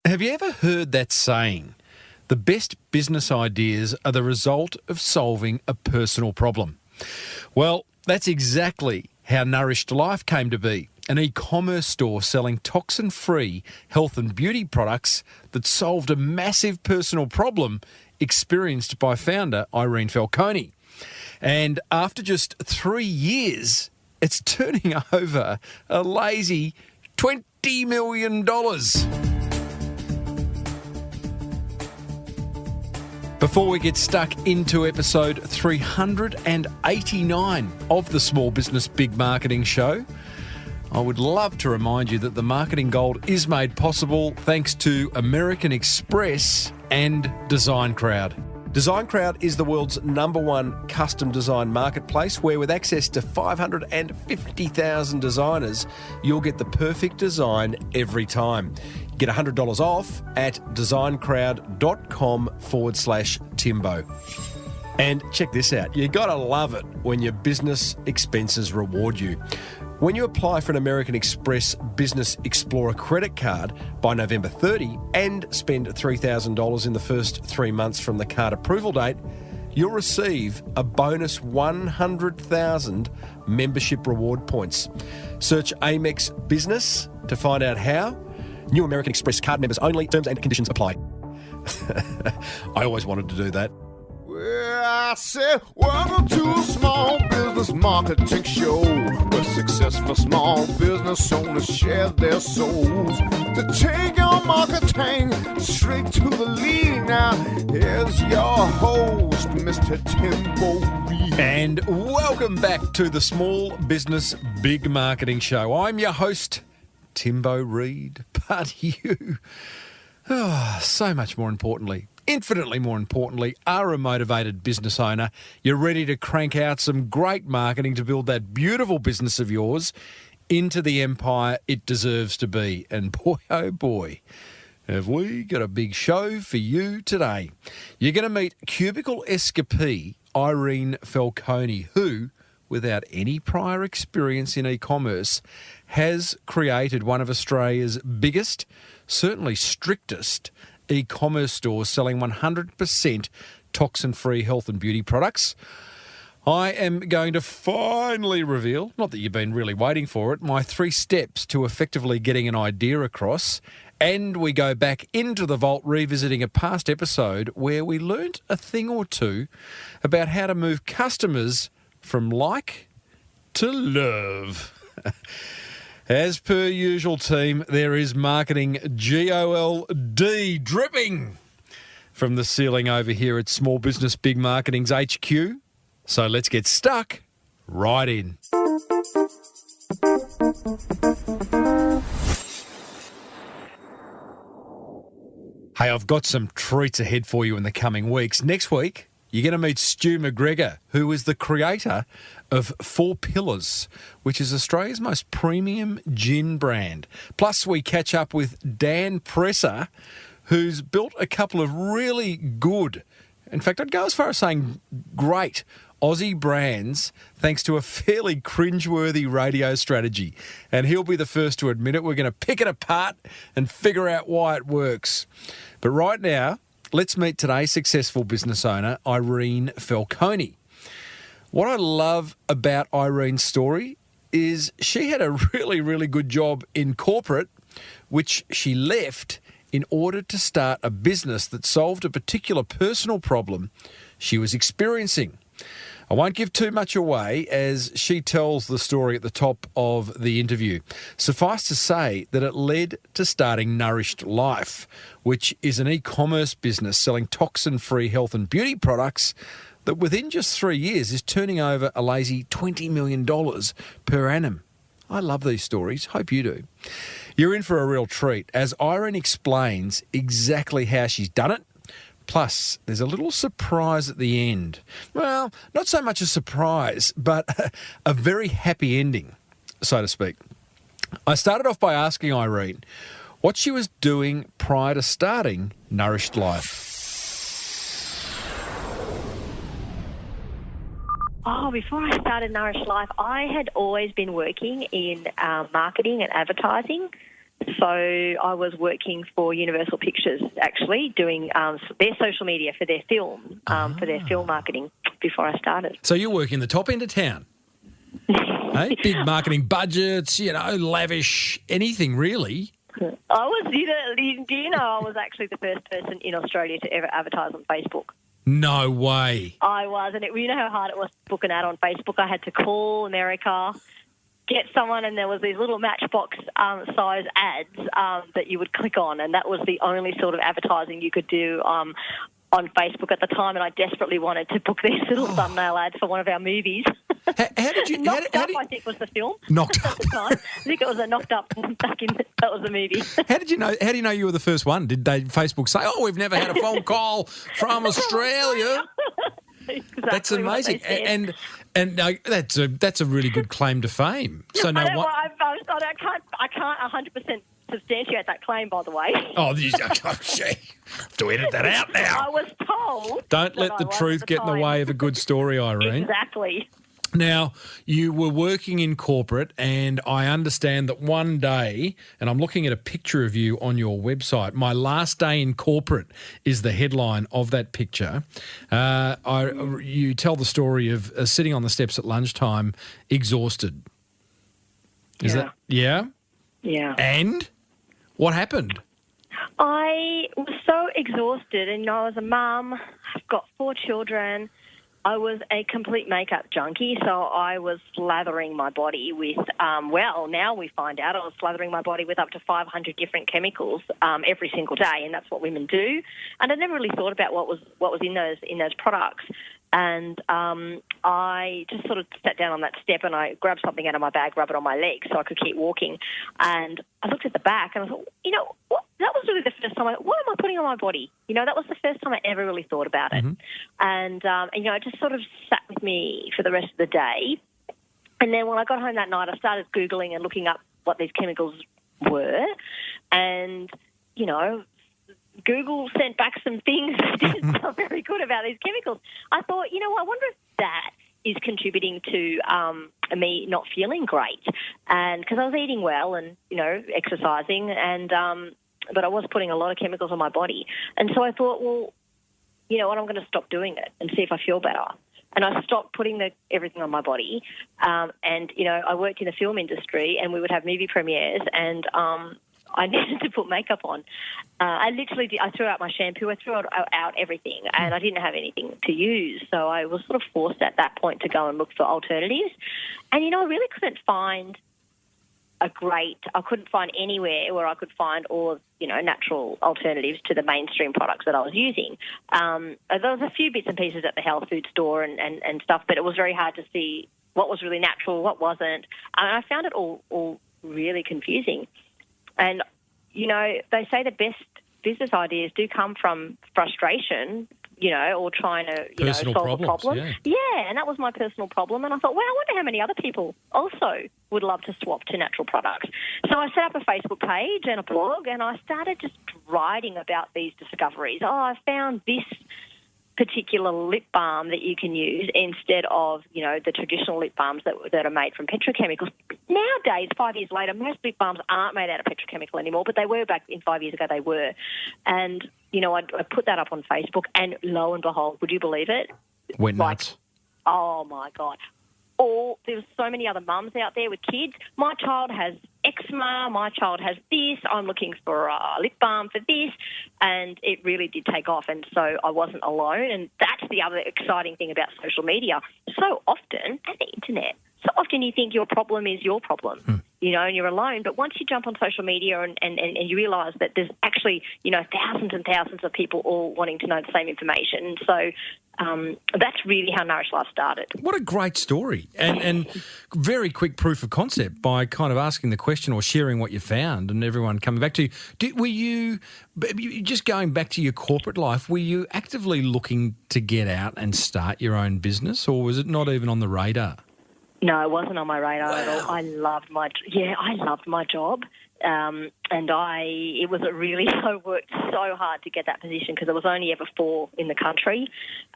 Have you ever heard that saying? The best business ideas are the result of solving a personal problem. Well, that's exactly how Nourished Life came to be. An e-commerce store selling toxin-free health and beauty products that solved a massive personal problem experienced by founder Irene Falcone. And after just 3 years, it's turning over a lazy $20 million. Before we get stuck into episode 389 of the Small Business Big Marketing Show, I would love to remind you that the marketing gold is made possible thanks to American Express and Design Crowd. Design Crowd is the world's #1 custom design marketplace where with access to 550,000 designers, you'll get the perfect design every time. Get $100 off at designcrowd.com/Timbo. And check this out. You gotta love it when your business expenses reward you. When you apply for an American Express Business Explorer credit card by November 30 and spend $3,000 in the first 3 months from the card approval date, you'll receive a bonus 100,000 membership reward points. Search Amex Business to find out how. New American Express card members only. Terms and conditions apply. I always wanted to do that. Well, I said, welcome to a small business marketing show where successful small business owners share their souls to take your marketing straight to the lead. Now, here's your host, Mr. Timbo Reid. And welcome back to the Small Business Big Marketing Show. I'm your host, Timbo Reid. But you, so much more importantly, infinitely more importantly, are a motivated business owner. You're ready to crank out some great marketing to build that beautiful business of yours into the empire it deserves to be. And boy, oh boy, have we got a big show for you today. You're going to meet cubicle escapee Irene Falcone, who, without any prior experience in e-commerce, has created one of Australia's biggest, certainly strictest, e-commerce stores selling 100% toxin-free health and beauty products. I am going to finally reveal, not that you've been really waiting for it, my 3 steps to effectively getting an idea across. And we go back into the vault revisiting a past episode where we learnt a thing or two about how to move customers from like to love. As per usual, team, there is marketing GOLD dripping from the ceiling over here at Small Business Big Marketing's HQ. So let's get stuck right in. Hey, I've got some treats ahead for you in the coming weeks. Next week, you're going to meet Stu McGregor, who is the creator of 4 Pillars, which is Australia's most premium gin brand. Plus, we catch up with Dan Presser, who's built a couple of really good, in fact, I'd go as far as saying great, Aussie brands thanks to a fairly cringeworthy radio strategy. And he'll be the first to admit it. We're going to pick it apart and figure out why it works. But right now, let's meet today's successful business owner, Irene Falcone. What I love about Irene's story is she had a really, really good job in corporate, which she left in order to start a business that solved a particular personal problem she was experiencing. I won't give too much away as she tells the story at the top of the interview. Suffice to say that it led to starting Nourished Life, which is an e-commerce business selling toxin-free health and beauty products that within just 3 years is turning over a lazy $20 million per annum. I love these stories. Hope you do. You're in for a real treat as Irene explains exactly how she's done it. Plus, there's a little surprise at the end. Well, not so much a surprise, but a very happy ending, so to speak. I started off by asking Irene what she was doing prior to starting Nourished Life. Oh, before I started Nourished Life, I had always been working in marketing and advertising. So I was working for Universal Pictures, actually, doing their social media for their film, for their film marketing before I started. So you're working the top end of town. Hey, big marketing budgets, lavish, anything really. I was, do you know, I was actually the first person in Australia to ever advertise on Facebook. No way. I was, and you know how hard it was to book an ad on Facebook? I had to call America, get someone, and there was these little matchbox size ads that you would click on, and that was the only sort of advertising you could do on Facebook at the time, and I desperately wanted to book this little thumbnail ad for one of our movies. How did you... Knocked Up, I think, was the film. Knocked Up. At the time. I think it was a Knocked Up back in... That was the movie. How do you know you were the first one? Did Facebook say, we've never had a phone call from Australia? Exactly. That's amazing. And that's a really good claim to fame. So no one... I can't 100% substantiate that claim, by the way. Oh, gee. Have to edit that out now. I was told. Don't let the truth get in the way of a good story, Irene. Exactly. Now, you were working in corporate, and I understand that one day, and I'm looking at a picture of you on your website, "My last day in corporate" is the headline of that picture. You tell the story of sitting on the steps at lunchtime, exhausted. Is that... Yeah? Yeah. And what happened? I was so exhausted, and I was a mum. I've got 4 children. I was a complete makeup junkie, so I was slathering my body with, now we find out I was slathering my body with up to 500 different chemicals every single day, and that's what women do. And I never really thought about what was in those products. And I just sort of sat down on that step and I grabbed something out of my bag, rubbed it on my leg so I could keep walking. And I looked at the back and I thought, what? That was really the first time what am I putting on my body? That was the first time I ever really thought about it. Mm-hmm. And it just sort of sat with me for the rest of the day. And then when I got home that night, I started Googling and looking up what these chemicals were. And, Google sent back some things that didn't sound very good about these chemicals. I thought, I wonder if that is contributing to me not feeling great. And because I was eating well and, exercising, and but I was putting a lot of chemicals on my body. And so I thought, well, you know what, I'm going to stop doing it and see if I feel better. And I stopped putting everything on my body. And, I worked in the film industry and we would have movie premieres and I needed to put makeup on. I threw out my shampoo, I threw out everything, and I didn't have anything to use. So I was sort of forced at that point to go and look for alternatives. And, I really couldn't find I couldn't find anywhere where I could find all, natural alternatives to the mainstream products that I was using. There was a few bits and pieces at the health food store and stuff, but it was very hard to see what was really natural, what wasn't. And I found it all really confusing. And, they say the best business ideas do come from frustration, or trying to, solve a problem. Yeah, and that was my personal problem. And I thought, I wonder how many other people also would love to swap to natural products. So I set up a Facebook page and a blog, and I started just writing about these discoveries. I found this particular lip balm that you can use instead of, the traditional lip balms that are made from petrochemicals. Nowadays, 5 years later, most lip balms aren't made out of petrochemical anymore, but they were back in 5 years ago, they were. And, I put that up on Facebook, and lo and behold, would you believe it? Went nuts. Oh, my God. There's so many other mums out there with kids. My child has eczema, my child has this, I'm looking for a lip balm for this, and it really did take off, and so I wasn't alone, and that's the other exciting thing about social media. So often, and the internet, you think your problem is your problem, and you're alone, but once you jump on social media and you realise that there's actually, thousands and thousands of people all wanting to know the same information, so that's really how Nourished Life started. What a great story, and very quick proof of concept by kind of asking the question or sharing what you found and everyone coming back to you. Were you, just going back to your corporate life, were you actively looking to get out and start your own business, or was it not even on the radar? No, it wasn't on my radar at all. I loved my job. And I worked so hard to get that position because there was only ever 4 in the country.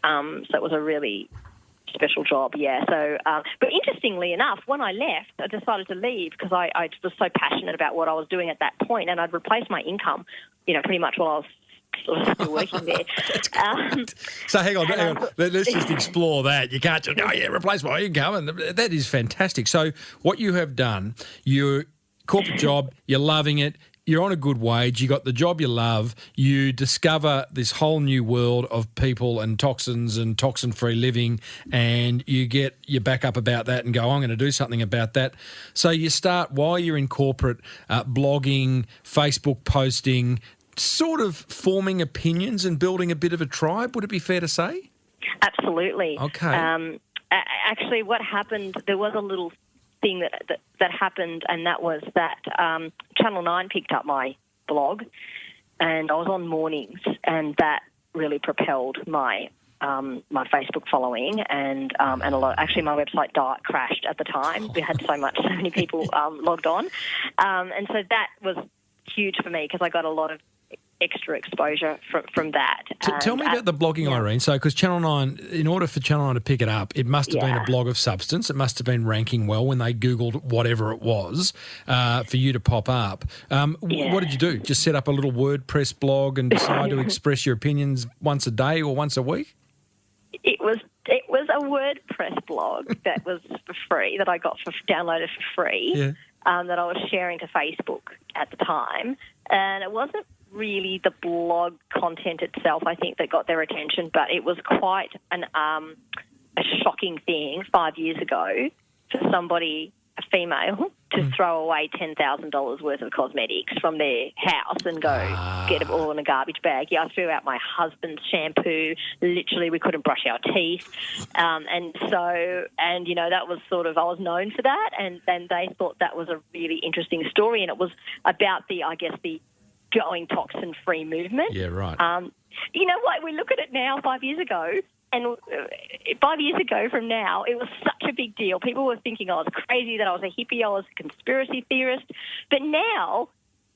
So it was a really special job, yeah. So, but interestingly enough, when I left, I decided to leave because I was so passionate about what I was doing at that point, and I'd replaced my income, pretty much while I was sort of still working there. So hang on. Let's just explore that. You can't just, replace my income. And that is fantastic. So what you have done, your corporate job, you're loving it, you're on a good wage, you got the job you love, you discover this whole new world of people and toxins and toxin-free living, and you get your back up about that and go, I'm going to do something about that. So you start, while you're in corporate, blogging, Facebook posting, sort of forming opinions and building a bit of a tribe, would it be fair to say? Absolutely. Okay. Actually, what happened, there was a little thing that happened, and that was that Channel 9 picked up my blog, and I was on mornings, and that really propelled my my Facebook following, and a lot. Actually, my website crashed at the time. We had so many people logged on, and so that was huge for me because I got a lot of extra exposure from that. Tell me about the blogging, Irene. So, because Channel 9, in order for Channel 9 to pick it up, it must have been a blog of substance. It must have been ranking well when they Googled whatever it was for you to pop up. What did you do? Just set up a little WordPress blog and decide to express your opinions once a day or once a week? It was a WordPress blog that was for free, that I got downloaded for free, that I was sharing to Facebook at the time. And it wasn't really the blog content itself, I think, that got their attention, but it was quite a shocking thing 5 years ago for somebody, a female, to throw away $10,000 worth of cosmetics from their house and go get it all in a garbage bag. Yeah, I threw out my husband's shampoo. Literally, we couldn't brush our teeth. That was sort of, I was known for that, and they thought that was a really interesting story, and it was about the going toxin-free movement. Yeah, right. You know what? We look at it now, 5 years ago, and 5 years ago from now, it was such a big deal. People were thinking I was crazy, that I was a hippie, I was a conspiracy theorist. But now,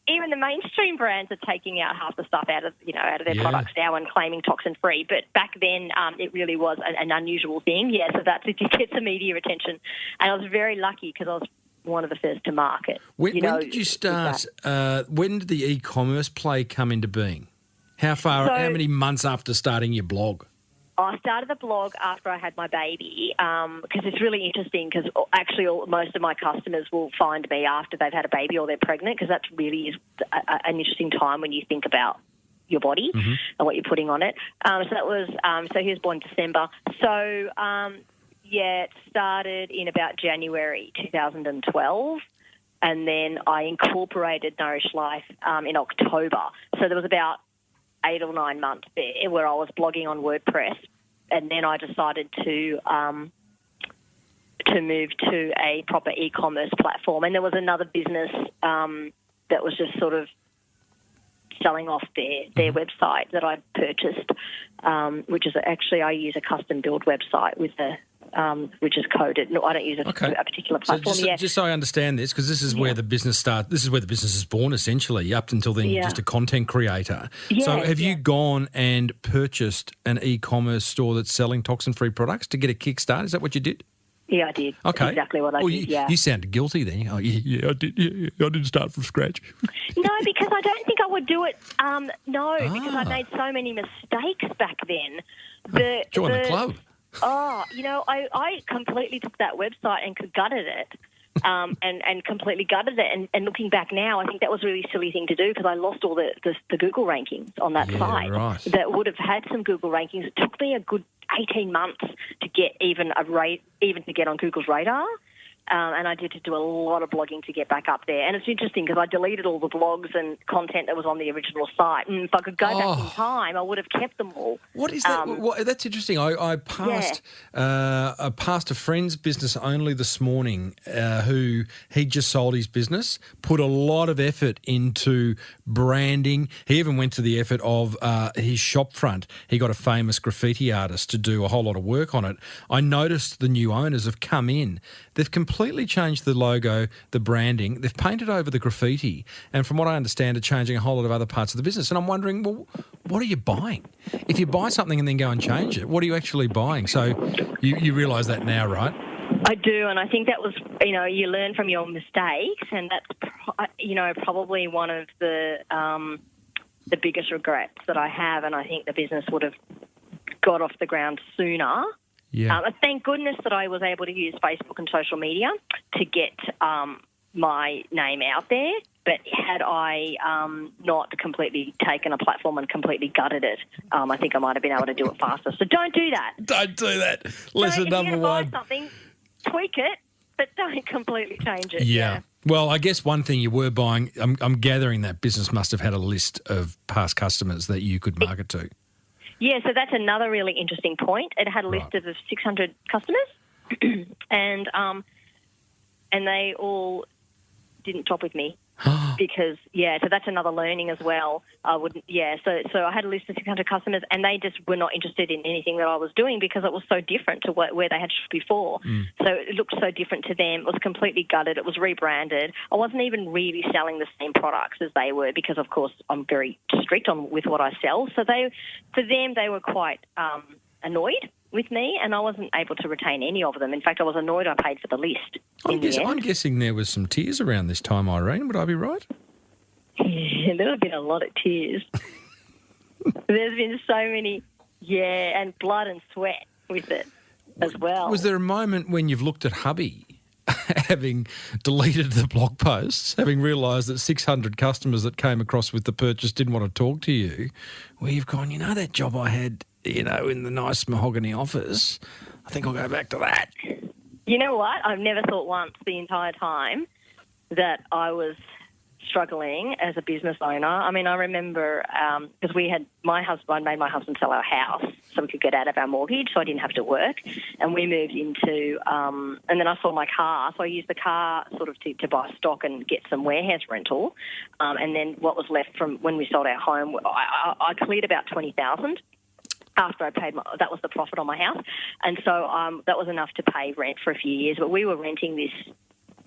even the mainstream brands are taking out half the stuff out of their products now and claiming toxin-free. But back then, it really was an unusual thing. Yeah, so that's it gets the media attention. And I was very lucky because I was one of the first to market. When did you start? When did the e-commerce play come into being? How many months after starting your blog? I started the blog after I had my baby because it's really interesting because actually most of my customers will find me after they've had a baby or they're pregnant, because that really is an interesting time when you think about your body and what you're putting on it. So that was so he was born in December. So it started in about January 2012, and then I incorporated Nourished Life in October. So there was about 8 or 9 months there where I was blogging on WordPress, and then I decided to move to a proper e-commerce platform. And there was another business that was just sort of selling off their website that I purchased, which is actually I use a custom build website with which is coded. No, I don't use a particular platform. So just so I understand this, because this is where the business starts. This is where the business is born, essentially. Up until then, you're just a content creator. So have you gone and purchased an e-commerce store that's selling toxin-free products to get a kickstart? Is that what you did? Yeah, I did. Okay. That's exactly what I did, You sounded guilty then. Oh, I did. Yeah, I didn't start from scratch. No, because I don't think I would do it. Because I made so many mistakes back then. Join the club. I completely took that website and gutted it. And completely gutted it. And looking back now, I think that was a really silly thing to do because I lost all the Google rankings on that site. Right. That would have had some Google rankings. It took me a good 18 months to get even to get on Google's radar. And I did to do a lot of blogging to get back up there. And it's interesting because I deleted all the blogs and content that was on the original site. And if I could go back in time, I would have kept them all. What is that? That's interesting. I passed a friend's business only this morning who he just sold his business, put a lot of effort into branding. He even went to the effort of his shop front. He got a famous graffiti artist to do a whole lot of work on it. I noticed the new owners have come in. They've completely changed the logo, the branding. They've painted over the graffiti, and from what I understand, are changing a whole lot of other parts of the business. And I'm wondering, well, what are you buying? If you buy something and then go and change it, what are you actually buying? So you realise that now, right? I do, and I think that was, you learn from your mistakes, and that's, probably one of the biggest regrets that I have, and I think the business would have got off the ground sooner. Yeah. Thank goodness that I was able to use Facebook and social media to get my name out there, but had I not completely taken a platform and completely gutted it, I think I might have been able to do it faster. So don't do that. Don't do that. Lesson number one. If you're going to buy something, tweak it, but don't completely change it. Yeah. Well, I guess one thing you were buying, I'm gathering that business must have had a list of past customers that you could market to. Yeah, so that's another really interesting point. It had a list of 600 customers, and they all didn't shop with me because, so that's another learning as well. So I had a list of 600 customers, and they just were not interested in anything that I was doing because it was so different to where they had shopped before. So it looked so different to them. It was completely gutted. It was rebranded. I wasn't even really selling the same products as they were because, of course, I'm very strict with what I sell. So for them, they were quite annoyed with me, and I wasn't able to retain any of them. In fact, I was annoyed I paid for the list. I'm guessing there was some tears around this time, Irene. Would I be right? Yeah, there have been a lot of tears. There's been so many, and blood and sweat with it as well. Was there a moment when you've looked at hubby, having deleted the blog posts, having realised that 600 customers that came across with the purchase didn't want to talk to you, where you've gone, that job I had, in the nice mahogany office, I think I'll go back to that. You know what? I've never thought once the entire time that I was struggling as a business owner. I mean, I remember because I made my husband sell our house so we could get out of our mortgage so I didn't have to work. And we moved into, and then I sold my car. So I used the car sort of to buy stock and get some warehouse rental. And then what was left from when we sold our home, I cleared about $20,000. After I paid that was the profit on my house. And so that was enough to pay rent for a few years. But we were renting this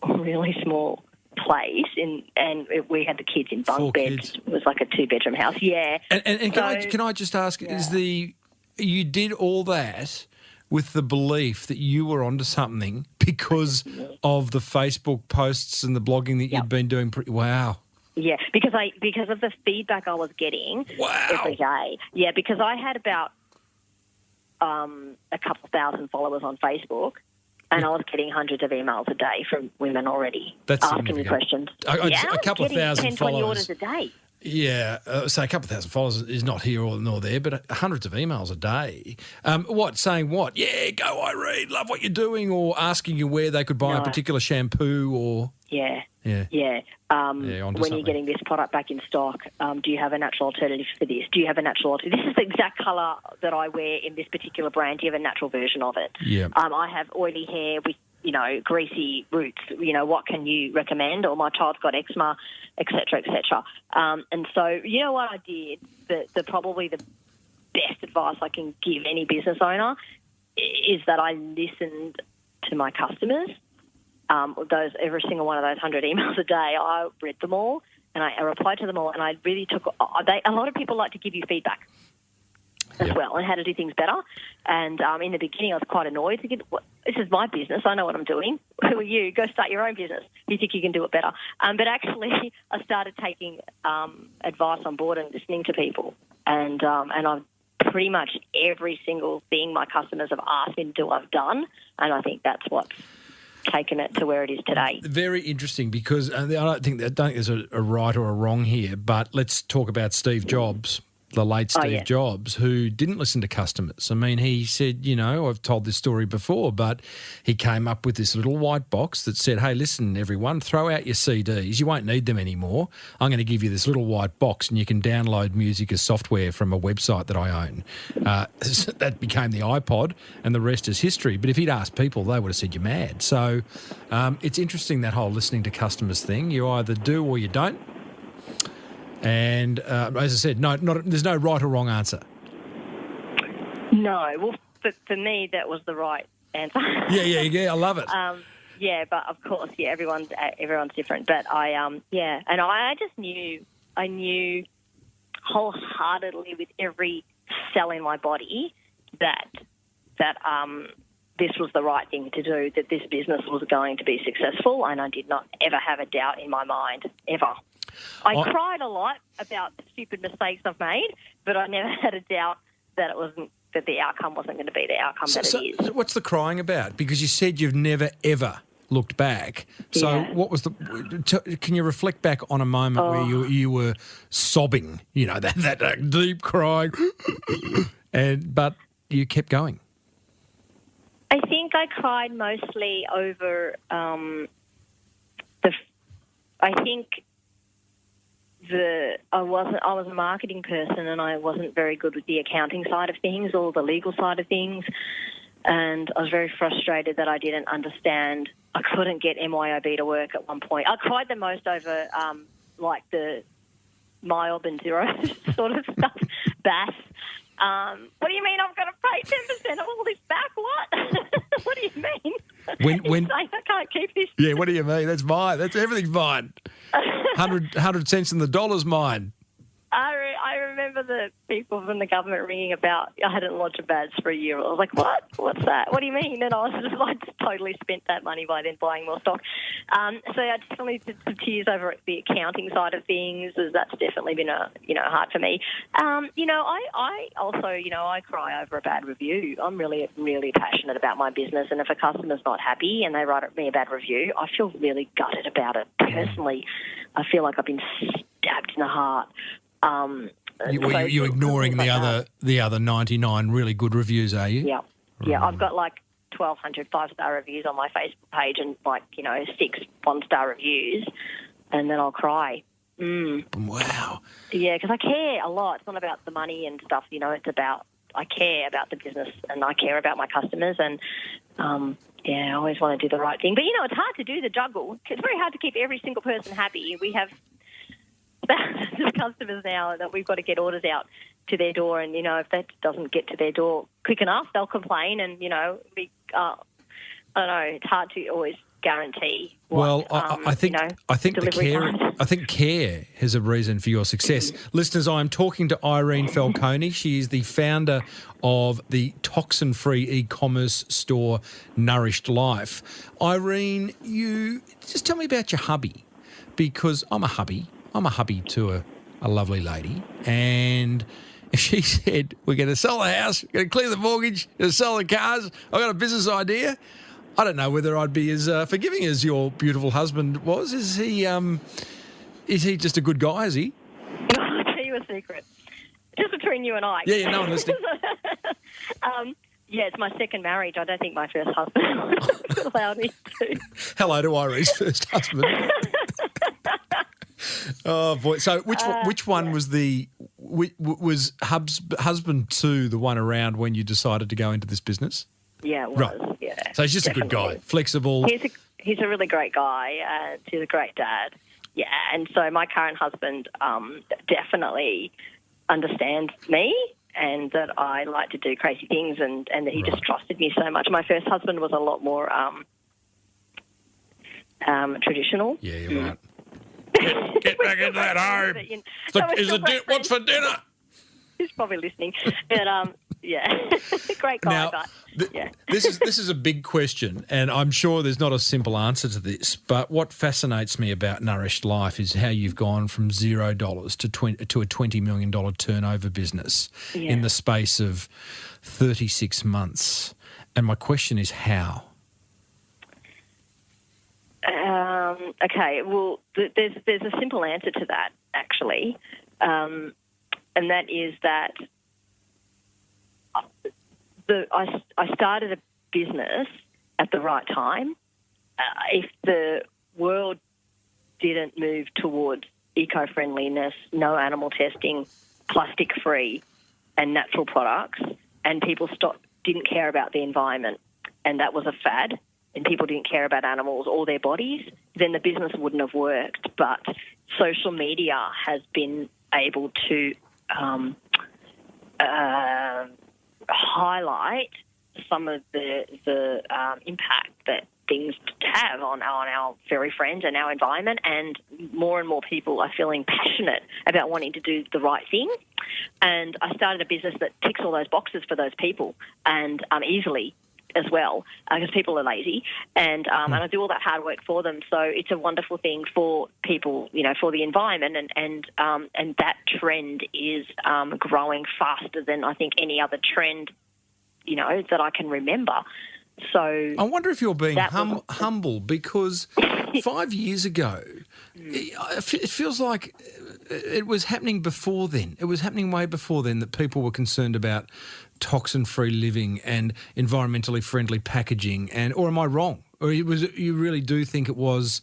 really small place and we had the kids in bunk beds. It was like a 2-bedroom house. Yeah. And can I just ask, you did all that with the belief that you were onto something because of the Facebook posts and the blogging that you'd been doing? Wow. Yeah, because of the feedback I was getting every day. Yeah, because I had about a couple thousand followers on Facebook, and I was getting hundreds of emails a day from women already asking me questions. A couple of thousand 10, 20 orders a day. Yeah, so a couple of thousand followers is not here nor there, but hundreds of emails a day. Saying what? Yeah, go Irene, love what you're doing, or asking you where they could buy a particular shampoo or... Yeah. When you're getting this product back in stock, do you have a natural alternative for this? Do you have a natural alternative? This is the exact colour that I wear in this particular brand. Do you have a natural version of it? Yeah. I have oily hair with, greasy roots. What can you recommend? Or my child's got eczema, et cetera, et cetera. And so, you know what I did? Probably the best advice I can give any business owner is that I listened to my customers. Every single one of those 100 emails a day, I read them all and I replied to them all, and I really took. A lot of people like to give you feedback as well on how to do things better. And in the beginning, I was quite annoyed, thinking, "This is my business. I know what I'm doing. Who are you? Go start your own business. You think you can do it better?" But actually, I started taking advice on board and listening to people, and I've pretty much every single thing my customers have asked me to do, I've done, and I think that's what's taken it to where it is today. Very interesting, because I don't think there's a right or a wrong here, but let's talk about Steve Jobs, the late Steve Jobs, who didn't listen to customers. I mean, he said, I've told this story before, but he came up with this little white box that said, hey, listen, everyone, throw out your CDs. You won't need them anymore. I'm going to give you this little white box and you can download music as software from a website that I own. That became the iPod, and the rest is history. But if he'd asked people, they would have said you're mad. So it's interesting, that whole listening to customers thing. You either do or you don't. And as I said, there's no right or wrong answer. No. Well, for me, that was the right answer. Yeah, I love it. But of course, everyone's different. But and I just knew wholeheartedly with every cell in my body that this was the right thing to do, that this business was going to be successful, and I did not ever have a doubt in my mind, ever. I cried a lot about the stupid mistakes I've made, but I never had a doubt that the outcome wasn't going to be the outcome that it is. So what's the crying about? Because you said you've never, ever looked back. So what was can you reflect back on a moment where you were sobbing, that deep crying, but you kept going? I think I cried mostly over I was a marketing person, and I wasn't very good with the accounting side of things or the legal side of things, and I was very frustrated that I didn't understand. I couldn't get MYOB to work at one point. I cried the most over like the mild and zero sort of stuff, BAS. What do you mean I've got to pay 10% of all this back? What? What do you mean? When I can't keep this. Yeah, what do you mean? That's mine. Everything's mine. 100 cents in the dollar's mine. I remember the people from the government ringing about I hadn't lodged a badge for a year. I was like, what? What's that? What do you mean? And I was just totally spent that money by then buying more stock. So I definitely did some tears over the accounting side of things, as that's definitely been hard for me. I also, I cry over a bad review. I'm really, really passionate about my business, and if a customer's not happy and they write me a bad review, I feel really gutted about it. Personally, I feel like I've been stabbed in the heart. You're ignoring the other 99 really good reviews, are you? Yeah. Yeah, I've got 1,200 5-star reviews on my Facebook page and 6 1-star reviews, and then I'll cry. Wow. Yeah, because I care a lot. It's not about the money and stuff, it's about I care about the business and I care about my customers, and I always want to do the right thing. But, it's hard to do the juggle. It's very hard to keep every single person happy. We have thousands of customers now that we've got to get orders out to their door, and if that doesn't get to their door quick enough, they'll complain, and I don't know, it's hard to always guarantee I think care has a reason for your success. Listeners, I am talking to Irene Falcone. She is the founder of the toxin-free e-commerce store Nourished Life. Irene, you just tell me about your hubby, because I'm a hubby to a lovely lady, and if she said, we're going to sell the house, we're going to clear the mortgage, we're going to sell the cars, I've got a business idea, I don't know whether I'd be as forgiving as your beautiful husband was. Is he just a good guy, is he? I'll tell you a secret. Just between you and I. Yeah, no one listening. It's my second marriage. I don't think my first husband would allow me to. Hello to Irene's first husband. Oh boy! So which one was was husband 2 the one around when you decided to go into this business? Yeah, it was. Right. Yeah. So he's just definitely a good guy, flexible. He's a really great guy. He's a great dad. Yeah, and so my current husband definitely understands me, and that I like to do crazy things, and that he just trusted me so much. My first husband was a lot more traditional. Yeah, you're right. Get back into that home. What's for dinner? He's probably listening. But, great guy. Now, this is a big question, and I'm sure there's not a simple answer to this, but what fascinates me about Nourished Life is how you've gone from $0 to a $20 million turnover business in the space of 36 months. And my question is how? Okay, well, there's a simple answer to that, actually, and that is that I started a business at the right time. If the world didn't move towards eco-friendliness, no animal testing, plastic-free and natural products, and people didn't care about the environment, and that was a fad, and people didn't care about animals or their bodies, then the business wouldn't have worked. But social media has been able to highlight some of the impact that things to have on our furry friends and our environment, and more people are feeling passionate about wanting to do the right thing. And I started a business that ticks all those boxes for those people, and easily as well, because people are lazy, and I do all that hard work for them. So it's a wonderful thing for people, for the environment, and that trend is growing faster than I think any other trend, that I can remember. So I wonder if you're being humble, because 5 years ago, it feels like it was happening before then. It was happening way before then that people were concerned about toxin-free living and environmentally friendly packaging. Or am I wrong? Or you really do think it was?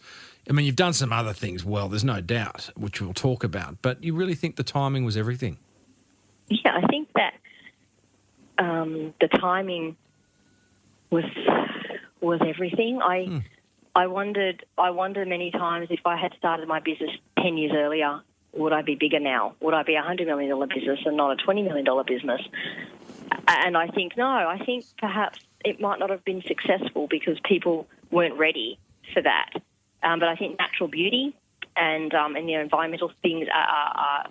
I mean, you've done some other things well, there's no doubt, which we'll talk about. But you really think the timing was everything? Yeah, I think that the timing was everything. I wondered many times, if I had started my business 10 years earlier, would I be bigger now? Would I be a $100 million business and not a $20 million business? And I think no. I think perhaps it might not have been successful because people weren't ready for that. But I think natural beauty and environmental things are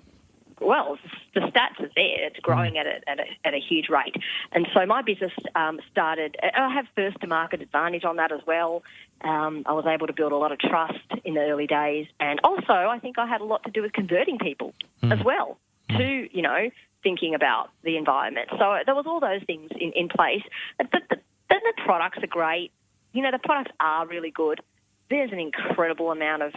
well, the stats are there. It's growing at a huge rate. And so my business started. I have first to market advantage on that as well. I was able to build a lot of trust in the early days, and also I think I had a lot to do with converting people as well to thinking about the environment. So there was all those things in place. But the products are great. The products are really good. There's an incredible amount of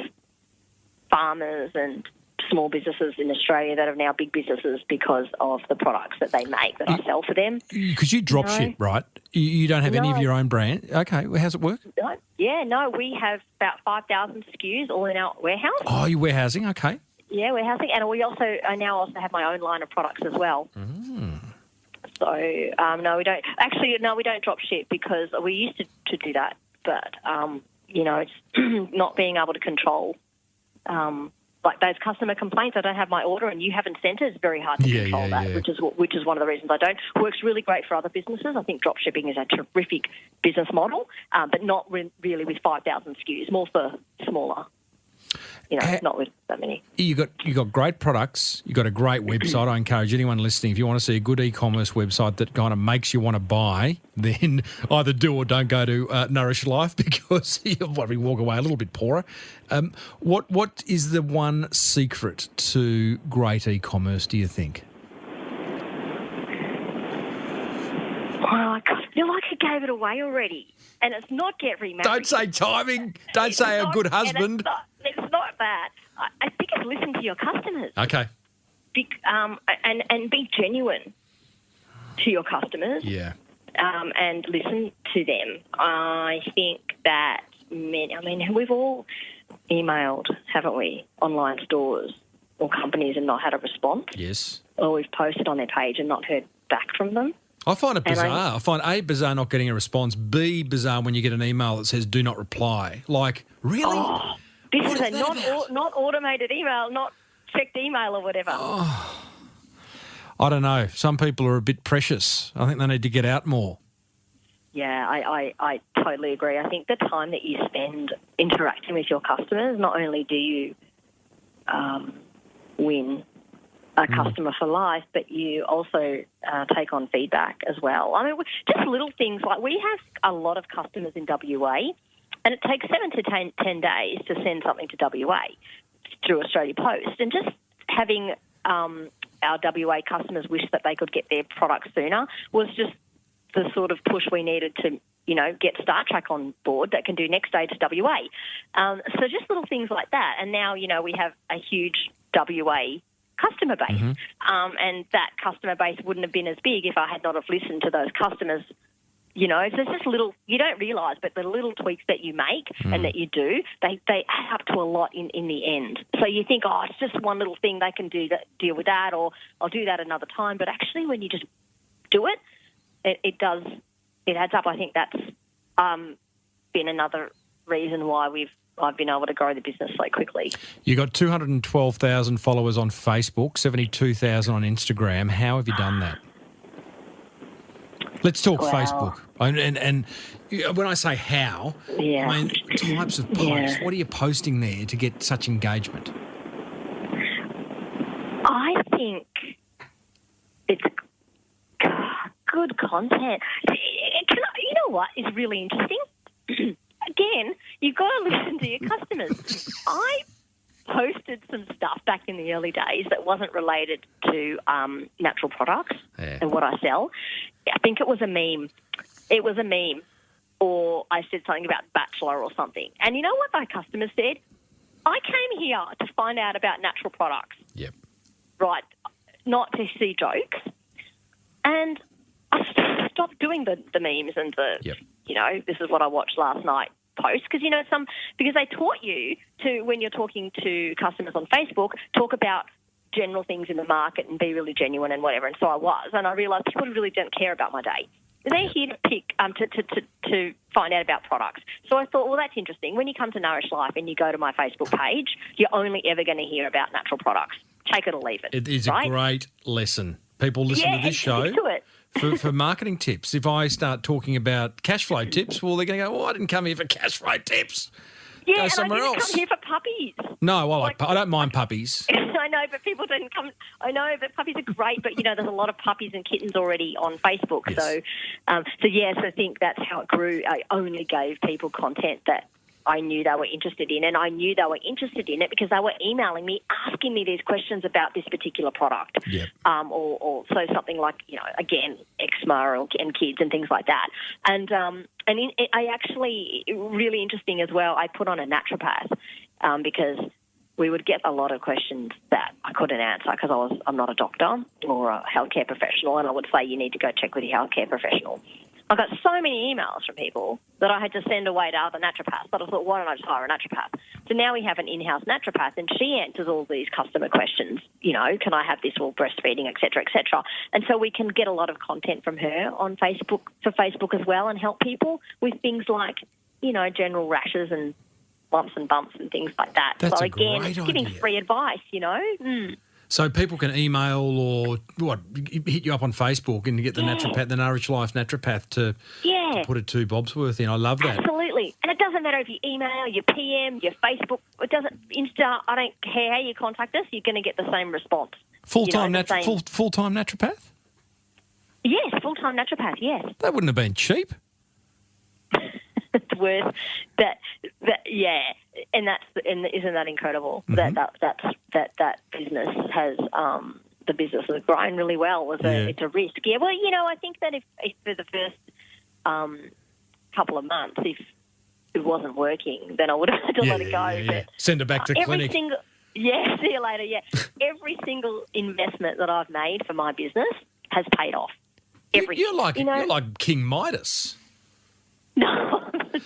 farmers and small businesses in Australia that are now big businesses because of the products that they make that I sell for them. Because you drop ship, right? You don't have any of your own brand. Okay, well, how's it work? No, we have about 5,000 SKUs all in our warehouse. Oh, you're warehousing, okay. Yeah, warehousing, and I now also have my own line of products as well. So no, we don't. Actually, no, we don't drop ship because we used to do that, but it's not being able to control. Like those customer complaints, I don't have my order and you haven't sent it. It's very hard to control that, which is one of the reasons I don't. Works really great for other businesses. I think drop shipping is a terrific business model, but not really with 5,000 SKUs. More for smaller. Not with that many. You got great products. You got a great website. I encourage anyone listening, if you want to see a good e-commerce website that kind of makes you want to buy, then either do or don't go to Nourished Life, because you'll probably walk away a little bit poorer. What is the one secret to great e-commerce, do you think? Oh, I feel like I gave it away already. And it's not get remarried. Don't say timing. Don't say a good husband. It's not that. I think it's listen to your customers. Okay. And be genuine to your customers. Yeah. And listen to them. I think that we've all emailed, haven't we, online stores or companies and not had a response. Yes. Or we've posted on their page and not heard back from them. I find it bizarre. I find A, bizarre not getting a response. B, bizarre when you get an email that says do not reply. Like, really? Oh, this is a not automated email, not checked email or whatever. Oh, I don't know. Some people are a bit precious. I think they need to get out more. Yeah, I totally agree. I think the time that you spend interacting with your customers, not only do you win a customer for life, but you also take on feedback as well. I mean, just little things like we have a lot of customers in WA, and it takes 7 to 10 days to send something to WA through Australia Post. And just having our WA customers wish that they could get their products sooner was just the sort of push we needed to, get Star Trek on board that can do next day to WA. So just little things like that. And now, we have a huge WA customer base. And that customer base wouldn't have been as big if I had not have listened to those customers. So it's just little, you don't realise, but the little tweaks that you make and that you do, they add up to a lot in the end. So you think, it's just one little thing, they can deal with that, or I'll do that another time. But actually when you just do it, it adds up. I think that's been another reason why I've been able to grow the business so quickly. You got 212,000 followers on Facebook, 72,000 on Instagram. How have you done that? Let's talk Wow. Facebook. And when I say how, Yeah. I mean types of posts. What are you posting there to get such engagement? I think it's good content. You know what is really interesting? Again, you've got to listen to your customers. I posted some stuff back in the early days that wasn't related to natural products and what I sell. I think it was a meme. It was a meme. Or I said something about Bachelor or something. And you know what my customers said? I came here to find out about natural products. Yep. Right, not to see jokes. And I stopped doing the memes and this is what I watched last night posts. Because, because they taught you to, when you're talking to customers on Facebook, talk about general things in the market and be really genuine and whatever. And so I was. And I realised people really don't care about my day. They're here to pick to find out about products. So I thought, well, that's interesting. When you come to Nourished Life and you go to my Facebook page, you're only ever going to hear about natural products. Take it or leave it. It is right? a great lesson. People listen to this show stick to it. for marketing tips. If I start talking about cash flow tips, well, they're going to go, I didn't come here for cash flow tips. Yeah, Go and somewhere I didn't else. come here for puppies. No, well, I don't mind puppies. I know, but people didn't come. I know, but puppies are great. But there's a lot of puppies and kittens already on Facebook. Yes. So I think that's how it grew. I only gave people content that I knew they were interested in, and I knew they were interested in it because they were emailing me, asking me these questions about this particular product. Yep. Or so something like again, eczema and kids and things like that. And I actually really interesting as well. I put on a naturopath because we would get a lot of questions that I couldn't answer because I'm not a doctor or a healthcare professional, and I would say you need to go check with your healthcare professional. I got so many emails from people that I had to send away to other naturopaths, but I thought, why don't I just hire a naturopath? So now we have an in-house naturopath, and she answers all these customer questions. Can I have this or breastfeeding, et cetera, et cetera. And so we can get a lot of content from her on Facebook, for Facebook as well, and help people with things like, general rashes and lumps and bumps and things like that. That's so a again, great giving idea. free advice, So people can email or hit you up on Facebook and get the naturopath, the Nourished Life naturopath to put a 2 bob's worth in. I love that. Absolutely. And it doesn't matter if you email, you PM, your Facebook, it doesn't, Insta, I don't care how you contact us, you're going to get the same response. Full-time full-time naturopath? Yes, full-time naturopath, yes. That wouldn't have been cheap. It's worth that, and isn't that incredible? Mm-hmm. That business has the business has grown really well. It's a risk. Yeah, well, I think that if for the first couple of months, if it wasn't working, then I would have had to let it go. Yeah. But Send it back to clinic. see you later. Yeah, every single investment that I've made for my business has paid off. Everything. You're like King Midas. No.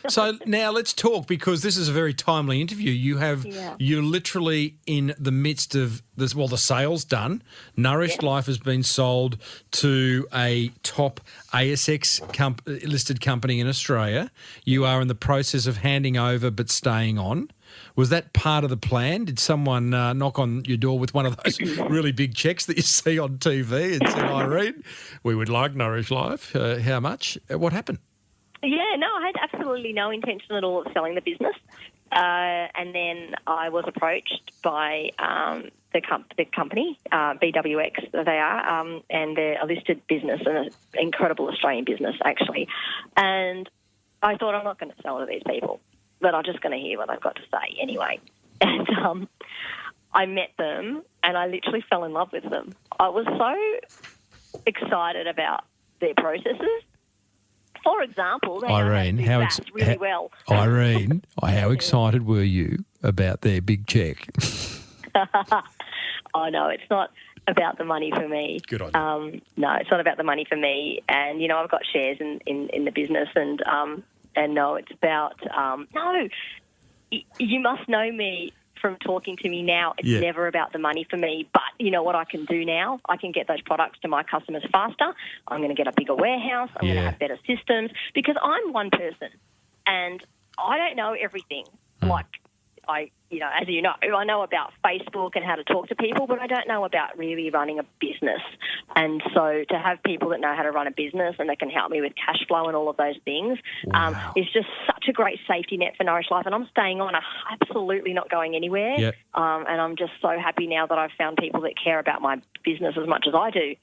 So now let's talk, because this is a very timely interview. You're literally in the midst of this. Well, the sale's done. Nourished Life has been sold to a top ASX listed company in Australia. You are in the process of handing over but staying on. Was that part of the plan? Did someone knock on your door with one of those really big checks that you see on TV and said, Irene, we would like Nourished Life. How much? What happened? Yeah, no, I had absolutely no intention at all of selling the business. And then I was approached by the company, BWX, they are, and they're a listed business, and an incredible Australian business, actually. And I thought, I'm not going to sell to these people, but I'm just going to hear what they've got to say anyway. And I met them, and I literally fell in love with them. I was so excited about their processes. For example, they Irene, know how to do that really well. Irene, how excited were you about their big check? Oh, no, it's not about the money for me. Good on you. No, it's not about the money for me. And, I've got shares in the business, and no, it's about no, you must know me from talking to me now. It's never about the money for me. But you know what I can do now? I can get those products to my customers faster. I'm going to get a bigger warehouse. I'm going to have better systems, because I'm one person and I don't know everything. Like, as you know, I know about Facebook and how to talk to people, but I don't know about really running a business. And so to have people that know how to run a business and that can help me with cash flow and all of those things is just such a great safety net for Nourished Life. And I'm staying on, absolutely not going anywhere. Yep. And I'm just so happy now that I've found people that care about my business as much as I do.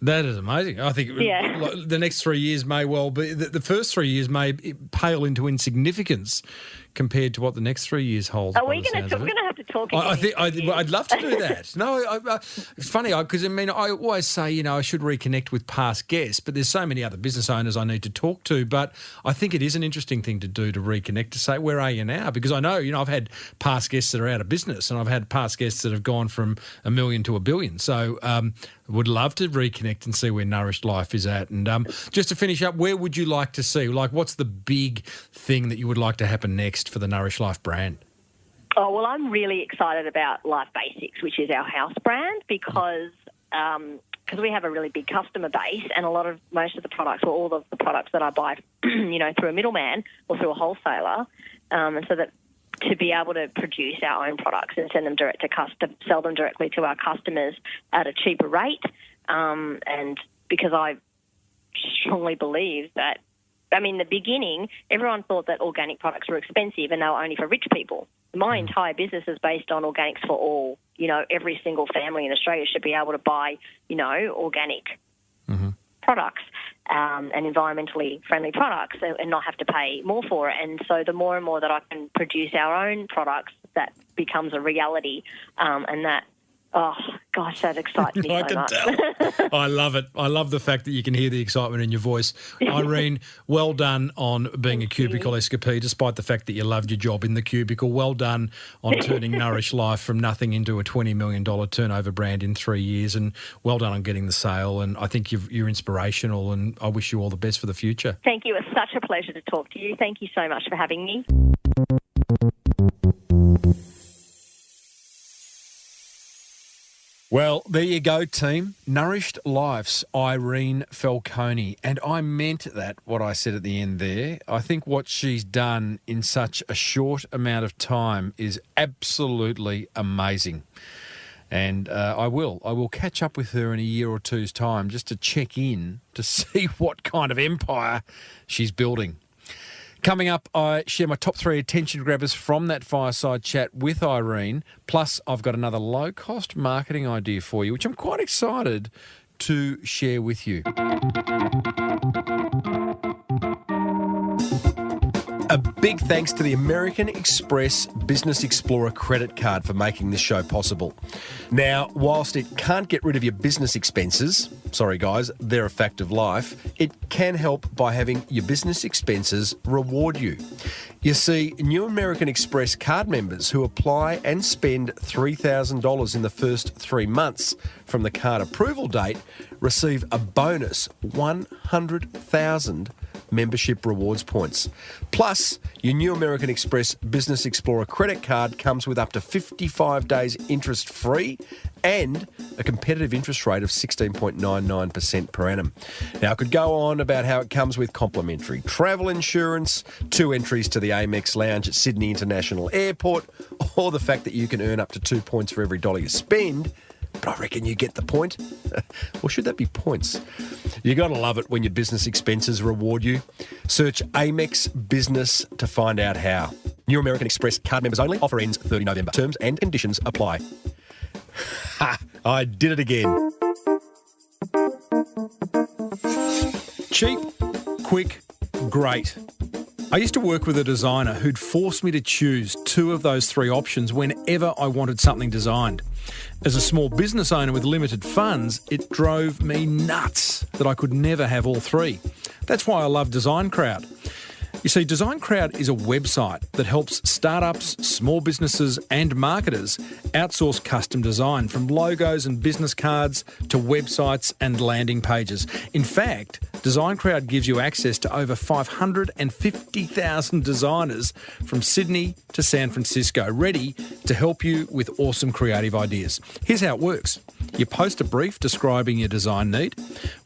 That is amazing. I think the next 3 years may well be, the first 3 years may pale into insignificance compared to what the next 3 years hold. Are we going to have to talk again? I'd love to do that. No, it's funny because, I always say, I should reconnect with past guests, but there's so many other business owners I need to talk to. But I think it is an interesting thing to do, to reconnect, to say, where are you now? Because I know, I've had past guests that are out of business, and I've had past guests that have gone from $1 million to $1 billion. So would love to reconnect and see where Nourished Life is at. And just to finish up, where would you like to see? What's the big thing that you would like to happen next for the Nourished Life brand? Oh, well, I'm really excited about Life Basics, which is our house brand, because we have a really big customer base, and most of the products, or all of the products that I buy, through a middleman or through a wholesaler, and so that to be able to produce our own products and send them direct to sell them directly to our customers at a cheaper rate, and because I strongly believe that, the beginning, everyone thought that organic products were expensive and they were only for rich people. My entire business is based on organics for all. Every single family in Australia should be able to buy, organic products and environmentally friendly products and not have to pay more for it. And so the more and more that I can produce our own products, that becomes a reality, and that, oh, gosh, that excites me I so much. tell. I love it. I love the fact that you can hear the excitement in your voice. Irene, well done on being a cubicle escapee, despite the fact that you loved your job in the cubicle. Well done on turning Nourished Life from nothing into a $20 million turnover brand in 3 years, and well done on getting the sale. And I think you're inspirational, and I wish you all the best for the future. Thank you. It's such a pleasure to talk to you. Thank you so much for having me. Well, there you go, team. Nourished Life's Irene Falcone. And I meant that, what I said at the end there. I think what she's done in such a short amount of time is absolutely amazing. And I will catch up with her in a year or two's time just to check in to see what kind of empire she's building. Coming up, I share my top 3 attention grabbers from that fireside chat with Irene. Plus, I've got another low-cost marketing idea for you, which I'm quite excited to share with you. A big thanks to the American Express Business Explorer credit card for making this show possible. Now, whilst it can't get rid of your business expenses, sorry guys, they're a fact of life, it can help by having your business expenses reward you. You see, new American Express card members who apply and spend $3,000 in the first 3 months from the card approval date receive a bonus 100,000 membership rewards points. Plus, your new American Express Business Explorer credit card comes with up to 55 days interest-free and a competitive interest rate of 16.99% per annum. Now, I could go on about how it comes with complimentary travel insurance, 2 entries to the Amex Lounge at Sydney International Airport, or the fact that you can earn up to 2 points for every dollar you spend. But I reckon you get the point. Or should that be points? You got to love it when your business expenses reward you. Search Amex Business to find out how. New American Express card members only. Offer ends 30 November. Terms and conditions apply. Ha! I did it again. Cheap, quick, great. I used to work with a designer who'd force me to choose 2 of those 3 options whenever I wanted something designed. As a small business owner with limited funds, it drove me nuts that I could never have all 3. That's why I love Design Crowd. You see, Design Crowd is a website that helps startups, small businesses and marketers outsource custom design, from logos and business cards to websites and landing pages. In fact, Design Crowd gives you access to over 550,000 designers from Sydney to San Francisco, ready to help you with awesome creative ideas. Here's how it works. You post a brief describing your design need.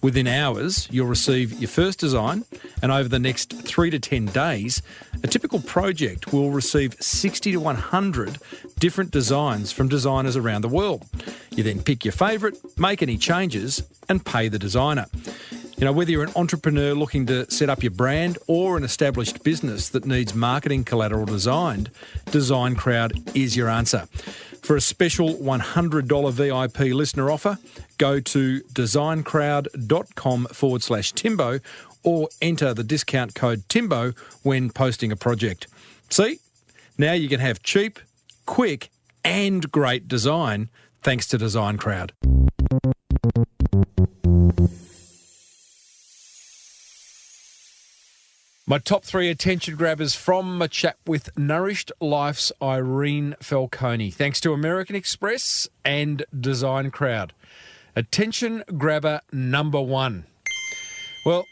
Within hours, you'll receive your first design, and over the next 3 to 10 days, a typical project will receive 60 to 100 different designs from designers around the world. You then pick your favourite, make any changes, and pay the designer. You know, whether you're an entrepreneur looking to set up your brand or an established business that needs marketing collateral designed, Design Crowd is your answer. For a special $100 VIP listener offer, go to designcrowd.com/Timbo or enter the discount code Timbo when posting a project. See? Now you can have cheap, quick and great design thanks to Design Crowd. My top 3 attention grabbers from a chat with Nourished Life's Irene Falcone, thanks to American Express and Design Crowd. Attention grabber number 1. Well,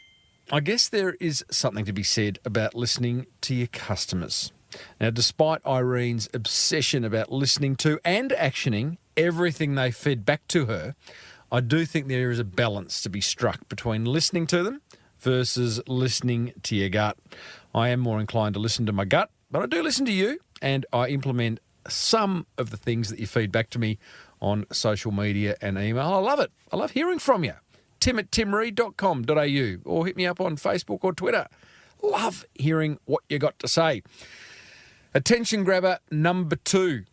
I guess there is something to be said about listening to your customers. Now, despite Irene's obsession about listening to and actioning everything they fed back to her, I do think there is a balance to be struck between listening to them versus listening to your gut. I am more inclined to listen to my gut, but I do listen to you, and I implement some of the things that you feed back to me on social media and email. I love it. I love hearing from you. tim@timreid.com.au or hit me up on Facebook or Twitter. Love hearing what you got to say. Attention grabber number 2.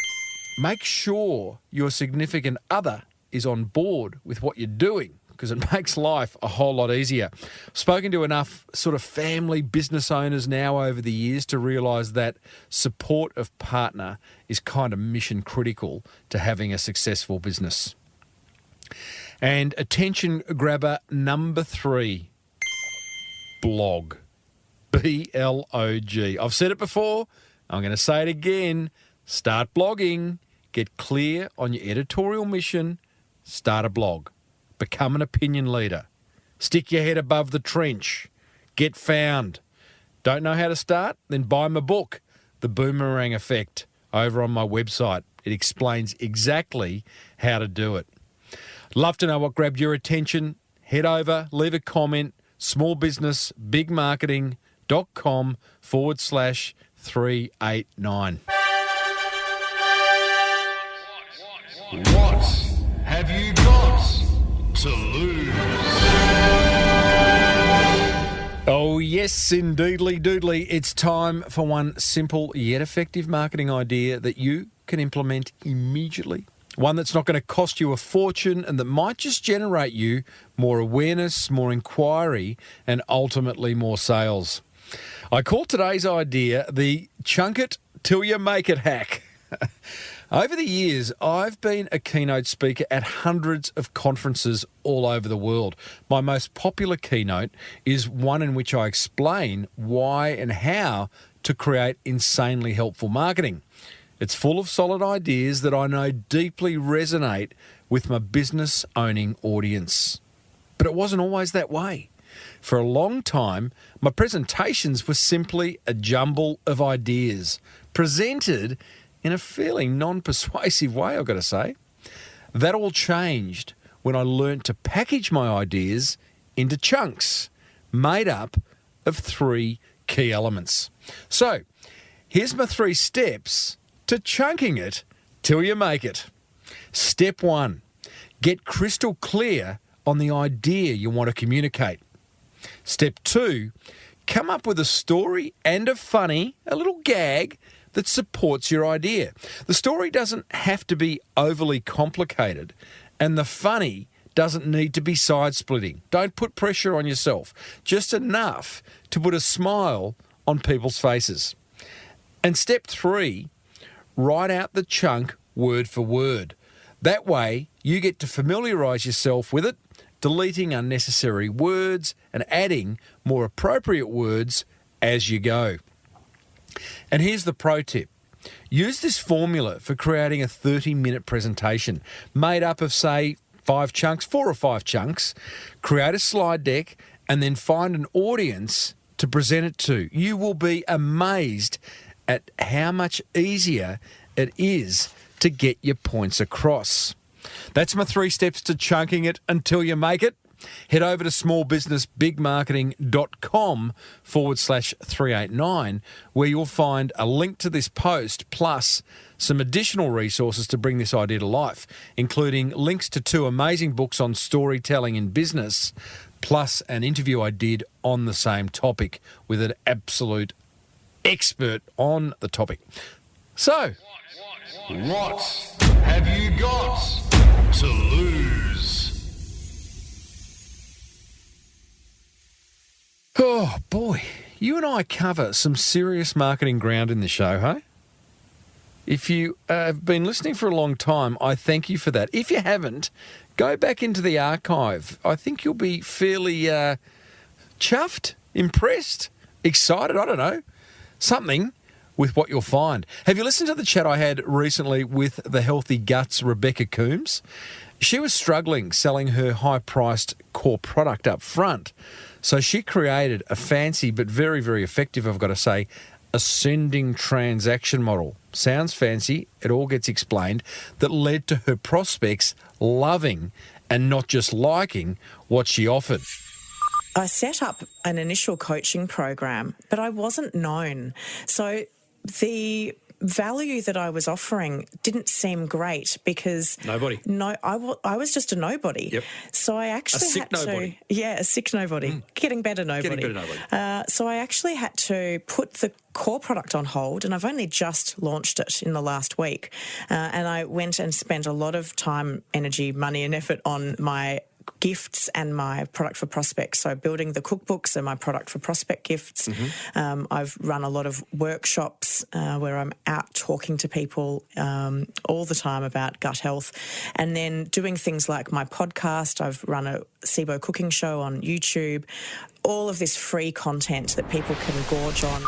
Make sure your significant other is on board with what you're doing, because it makes life a whole lot easier. Spoken to enough sort of family business owners now over the years to realise that support of partner is kind of mission critical to having a successful business. And attention grabber number 3, blog. B-L-O-G. I've said it before. I'm going to say it again. Start blogging. Get clear on your editorial mission. Start a blog. Become an opinion leader. Stick your head above the trench. Get found. Don't know how to start? Then buy my book, The Boomerang Effect, over on my website. It explains exactly how to do it. Love to know what grabbed your attention. Head over, leave a comment, smallbusinessbigmarketing.com/389. What have you got to lose? Oh, yes, indeedly doodly. It's time for one simple yet effective marketing idea that you can implement immediately. One that's not going to cost you a fortune and that might just generate you more awareness, more inquiry, and ultimately more sales. I call today's idea the chunk it till you make it hack. Over the years, I've been a keynote speaker at hundreds of conferences all over the world. My most popular keynote is one in which I explain why and how to create insanely helpful marketing. It's full of solid ideas that I know deeply resonate with my business owning audience. But it wasn't always that way. For a long time, my presentations were simply a jumble of ideas, presented in a fairly non-persuasive way, I've got to say. That all changed when I learnt to package my ideas into chunks made up of 3 key elements. So, here's my 3 steps to chunking it till you make it. Step 1, get crystal clear on the idea you want to communicate. Step 2, come up with a story and a funny, a little gag that supports your idea. The story doesn't have to be overly complicated, and the funny doesn't need to be side-splitting. Don't put pressure on yourself, just enough to put a smile on people's faces. And step 3, write out the chunk word for word. That way, you get to familiarise yourself with it, deleting unnecessary words and adding more appropriate words as you go. And here's the pro tip. Use this formula for creating a 30-minute presentation made up of, say, 5 chunks, 4 or 5 chunks. Create a slide deck and then find an audience to present it to. You will be amazed at how much easier it is to get your points across. That's my 3 steps to chunking it until you make it. Head over to smallbusinessbigmarketing.com/389, where you'll find a link to this post, plus some additional resources to bring this idea to life, including links to 2 amazing books on storytelling in business, plus an interview I did on the same topic with an absolute expert on the topic. So, What have you got to lose? oh boy, you and I cover some serious marketing ground in the show, hey? If you have been listening for a long time, I thank you for that. If you haven't, go back into the archive. I think you'll be fairly chuffed, impressed, excited, I don't know, something with what you'll find. Have you listened to the chat I had recently with the Healthy Guts Rebecca Coombs? She was struggling selling her high-priced core product up front, so she created a fancy but very, very effective, I've got to say, ascending transaction model. Sounds fancy, it all gets explained, that led to her prospects loving and not just liking what she offered. I set up an initial coaching program, but I wasn't known. So the value that I was offering didn't seem great because Nobody. I was just a nobody. Yep. So I actually A sick had nobody. a sick nobody. Getting better nobody. So I actually had to put the core product on hold, and I've only just launched it in the last week. And I went and spent a lot of time, energy, money and effort on my gifts and my product for prospects. So building the cookbooks and my product for prospect gifts. I've run a lot of workshops where I'm out talking to people all the time about gut health, and then doing things like my podcast. I've run a SIBO cooking show on YouTube, all of this free content that people can gorge on.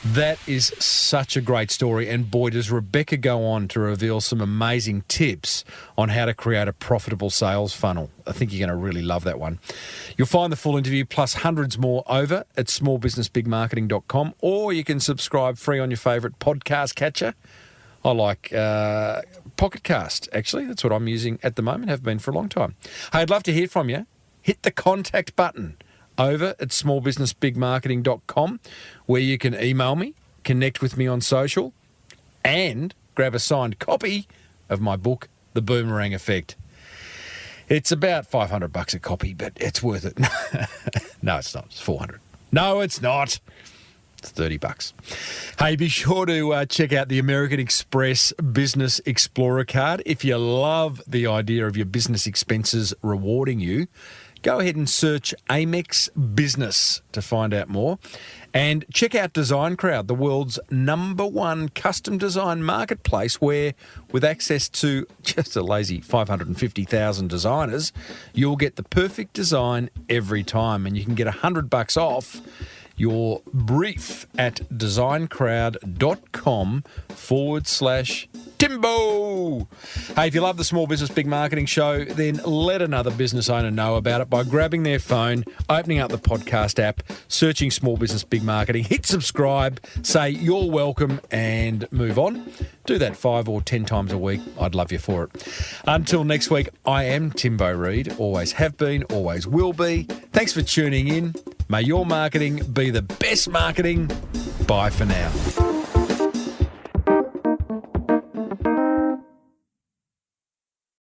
That is such a great story, and boy, does Rebecca go on to reveal some amazing tips on how to create a profitable sales funnel. I think you're going to really love that one. You'll find the full interview plus hundreds more over at smallbusinessbigmarketing.com, or you can subscribe free on your favourite podcast catcher. I like Pocket Cast, actually. That's what I'm using at the moment, have been for a long time. Hey, I'd love to hear from you. Hit the contact button over at smallbusinessbigmarketing.com, where you can email me, connect with me on social, and grab a signed copy of my book, The Boomerang Effect. It's about $500 a copy, but it's worth it. No, it's not. It's $400. No, it's not. It's $30. Hey, be sure to check out the American Express Business Explorer card. If you love the idea of your business expenses rewarding you, go ahead and search Amex Business to find out more. And check out Design Crowd, the world's #1 custom design marketplace, where with access to just a lazy 550,000 designers, you'll get the perfect design every time. And you can get $100 off your brief at designcrowd.com/Timbo. Hey, if you love the Small Business Big Marketing Show, then let another business owner know about it by grabbing their phone, opening up the podcast app, searching Small Business Big Marketing, hit subscribe, say you're welcome, and move on. Do that 5 or 10 times a week. I'd love you for it. Until next week, I am Timbo Reid. Always have been, always will be. Thanks for tuning in. May your marketing be the best marketing. Bye for now.